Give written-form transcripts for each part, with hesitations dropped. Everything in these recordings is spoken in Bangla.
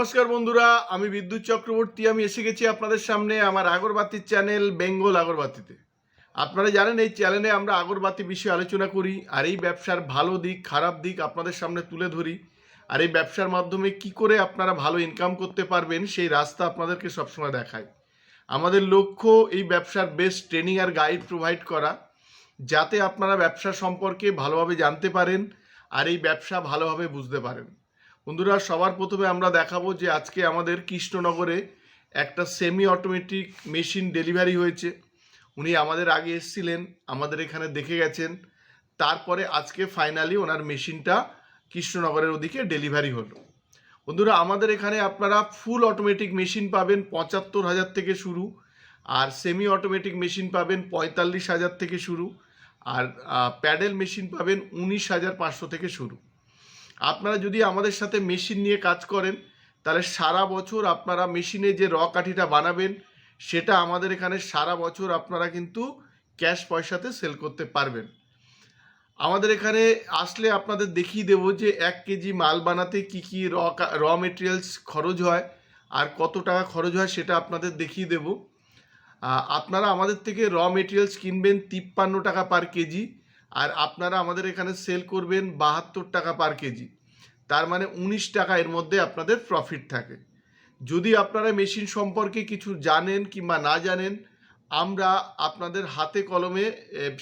নমস্কার বন্ধুরা, আমি বিদ্যুৎ চক্রবর্তী। আমি এসে গেছি আপনাদের সামনে আমার আগরবাতির চ্যানেল বেঙ্গল আগরবাতিতে। আপনারা জানেন এই চ্যানেলে আমরা আগরবাতি বিষয়ে আলোচনা করি আর এই ব্যবসার ভালো দিক খারাপ দিক আপনাদের সামনে তুলে ধরি। আর এই ব্যবসার মাধ্যমে কি করে আপনারা ভালো ইনকাম করতে পারবেন সেই রাস্তা আপনাদেরকে সবসময় দেখাই। আমাদের লক্ষ্য এই ব্যবসার বেস্ট ট্রেনিং আর গাইড প্রোভাইড করা, যাতে আপনারা ব্যবসা সম্পর্কে ভালোভাবে জানতে পারেন আর এই ব্যবসা ভালোভাবে বুঝতে পারেন। বন্ধুরা, সবার প্রথমে আমরা দেখাবো যে আজকে আমাদের কৃষ্ণনগরে একটা সেমি অটোমেটিক মেশিন ডেলিভারি হয়েছে। উনি আমাদের আগে এসেছিলেন, আমাদের এখানে দেখে গেছেন, তারপরে আজকে ফাইনালি ওনার মেশিনটা কৃষ্ণনগরের ওদিকে ডেলিভারি হলো। বন্ধুরা, আমাদের এখানে আপনারা ফুল অটোমেটিক মেশিন পাবেন ৭৫,০০০ থেকে শুরু, আর সেমি অটোমেটিক মেশিন পাবেন ৪৫,০০০ থেকে শুরু, আর প্যাডেল মেশিন পাবেন ১৯,৫০০ থেকে শুরু। আপনারা যদি আমাদের সাথে মেশিন নিয়ে কাজ করেন তাহলে সারা বছর আপনারা মেশিনে যে কাঠিটা বানাবেন সেটা আমাদের এখানে সারা বছর আপনারা কিন্তু ক্যাশ পয়সাতে সেল করতে পারবেন। আমাদের এখানে আসলে আপনাদের দেখিয়ে দেবো যে ১ কেজি মাল বানাতে কী কী র মেটেরিয়ালস খরচ হয় আর কত টাকা খরচ হয় সেটা আপনাদের দেখিয়ে দেবো। আপনারা আমাদের থেকে র মেটেরিয়ালস কিনবেন ৫৩ টাকা পার কেজি, আর আপনারা আমাদের এখানে সেল করবেন ৭২ টাকা পার কেজি। তার মানে ১৯ টাকা এর মধ্যে আপনাদের প্রফিট থাকে। যদি আপনারা মেশিন সম্পর্কে কিছু জানেন কিংবা না জানেন, আমরা আপনাদের হাতে কলমে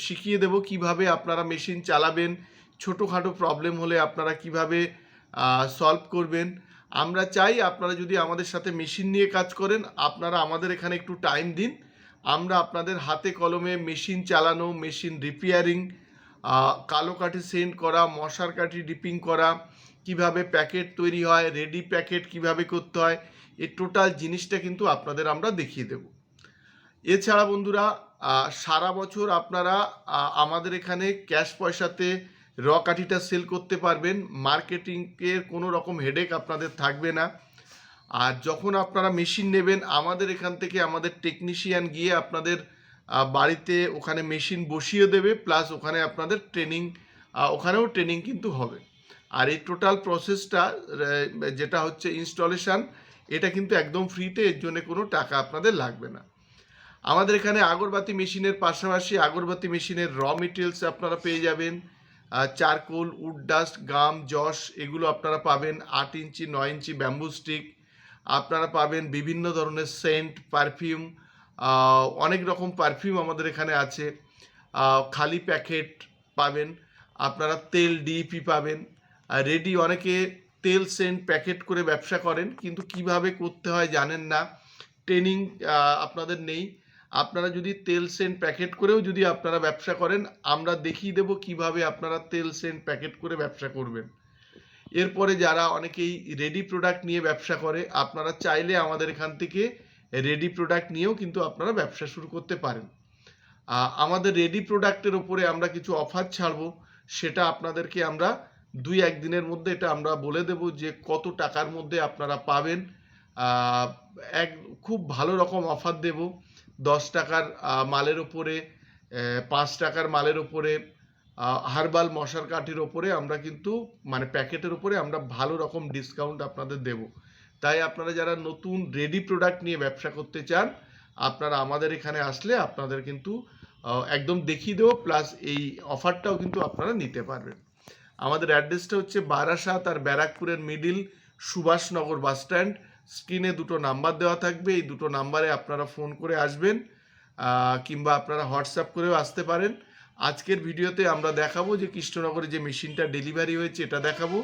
শিখিয়ে দেব কিভাবে আপনারা মেশিন চালাবেন, ছোটোখাটো প্রবলেম হলে আপনারা কিভাবে সলভ করবেন। আমরা চাই আপনারা যদি আমাদের সাথে মেশিন নিয়ে কাজ করেন, আপনারা আমাদের এখানে একটু টাইম দিন। আমরা আপনাদের হাতে কলমে মেশিন চালানো, মেশিন রিপেয়ারিং, কালো কাঠি সেন্ড করা, মশার কাঠি ডিপিং করা, কিভাবে প্যাকেট তৈরি হয়, রেডি প্যাকেট কিভাবে করতে হয়, এই টোটাল জিনিসটা কিন্তু আপনাদের আমরা দেখিয়ে দেব। এছাড়া বন্ধুরা, সারা বছর আপনারা আমাদের এখানে ক্যাশ পয়সাতে কাঠিটা সেল করতে পারবেন। মার্কেটিংয়ের কোনো রকম হেডেক আপনাদের থাকবে না। আর যখন আপনারা মেশিন নেবেন, আমাদের এখান থেকে আমাদের টেকনিশিয়ান গিয়ে আপনাদের বাড়িতে ওখানে মেশিন বসিয়ে দেবে, প্লাস ওখানে আপনাদের ট্রেনিং, ওখানেও ট্রেনিং কিন্তু হবে। আর এই টোটাল প্রসেসটা যেটা হচ্ছে ইনস্টলেশন, এটা কিন্তু একদম ফ্রিতে, এর জন্য কোনো টাকা আপনাদের লাগবে না। আমাদের এখানে আগরবাতি মেশিনের পাশাপাশি আগরবাতি মেশিনের র মেটেরিয়ালস আপনারা পেয়ে যাবেন। Charcoal, would dust, gum, Jos, এগুলো আপনারা পাবেন। ৮ ইঞ্চি ৯ ইঞ্চি ব্যাম্বু স্টিক আপনারা পাবেন। বিভিন্ন ধরনের সেন্ট, পারফিউম, অনেক রকম পারফিউম আমাদের এখানে আছে। খালি প্যাকেট পাবেন আপনারা, তেল ডিইপি পাবেন। রেডি, অনেকে তেল সেন্ট প্যাকেট করে ব্যবসা করেন কিন্তু কিভাবে করতে হয় জানেন না, ট্রেনিং আপনাদের নেই। আপনারা যদি তেল সেন্ট প্যাকেট করেও যদি আপনারা ব্যবসা করেন, আমরা দেখিয়ে দেব কিভাবে আপনারা তেল সেন্ট প্যাকেট করে ব্যবসা করবেন। এরপরে যারা অনেকেই রেডি প্রোডাক্ট নিয়ে ব্যবসা করে, আপনারা চাইলে আমাদের এখান থেকে রেডি প্রোডাক্ট নিয়েও কিন্তু আপনারা ব্যবসা শুরু করতে পারেন। আমাদের রেডি প্রোডাক্টের উপরে আমরা কিছু অফার ছাড়বো, সেটা আপনাদেরকে আমরা ২-১ দিনের মধ্যে এটা আমরা বলে দেব যে কত টাকার মধ্যে আপনারা পাবেন। এক খুব ভালো রকম অফার দেব। ১০ টাকার মালের ওপরে, ৫ টাকার মালের ওপরে, হার্বাল মশার কাঠির ওপরে আমরা কিন্তু মানে প্যাকেটের ওপরে আমরা ভালো রকম ডিসকাউন্ট আপনাদের দেব। তাই আপনারা যারা নতুন রেডি প্রোডাক্ট নিয়ে ব্যবসা করতে চান, আপনারা আমাদের এখানে আসলে আপনাদের কিন্তু একদম দেখিয়ে দেবো, প্লাস এই অফারটাও কিন্তু আপনারা নিতে পারবেন। আমাদের অ্যাড্রেসটা হচ্ছে বারাসাত আর ব্যারাকপুরের মিডিল, সুভাষনগর বাস স্ট্যান্ড। স্ক্রিনে দুটো নাম্বার দেওয়া থাকবে, এই দুটো নাম্বারে আপনারা ফোন করে আসবেন, কিংবা আপনারা হোয়াটসঅ্যাপ করেও আসতে পারেন। আজকের ভিডিওতে আমরা দেখাবো যে কৃষ্ণনগরে যে মেশিনটা ডেলিভারি হয়েছে এটা দেখাবো,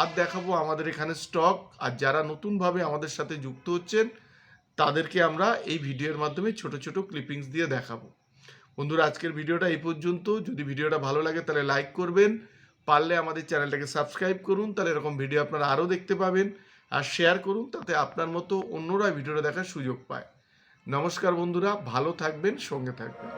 আর দেখাবো আমাদের এখানে স্টক। আর যারা নতুনভাবে আমাদের সাথে যুক্ত হচ্ছেন তাদেরকে আমরা এই ভিডিওর মাধ্যমে ছোট ছোট ক্লিপিংস দিয়ে দেখাবো। বন্ধুরা, আজকের ভিডিওটা এই পর্যন্ত। যদি ভিডিওটা ভালো লাগে তাহলে লাইক করবেন, পারলে আমাদের চ্যানেলটাকে সাবস্ক্রাইব করুন, তাহলে এরকম ভিডিও আপনারা আরও দেখতে পাবেন। আর শেয়ার করুন, তাতে আপনার মতো অন্যরা ভিডিওটা দেখার সুযোগ পায়। নমস্কার বন্ধুরা, ভালো থাকবেন, সঙ্গে থাকবেন।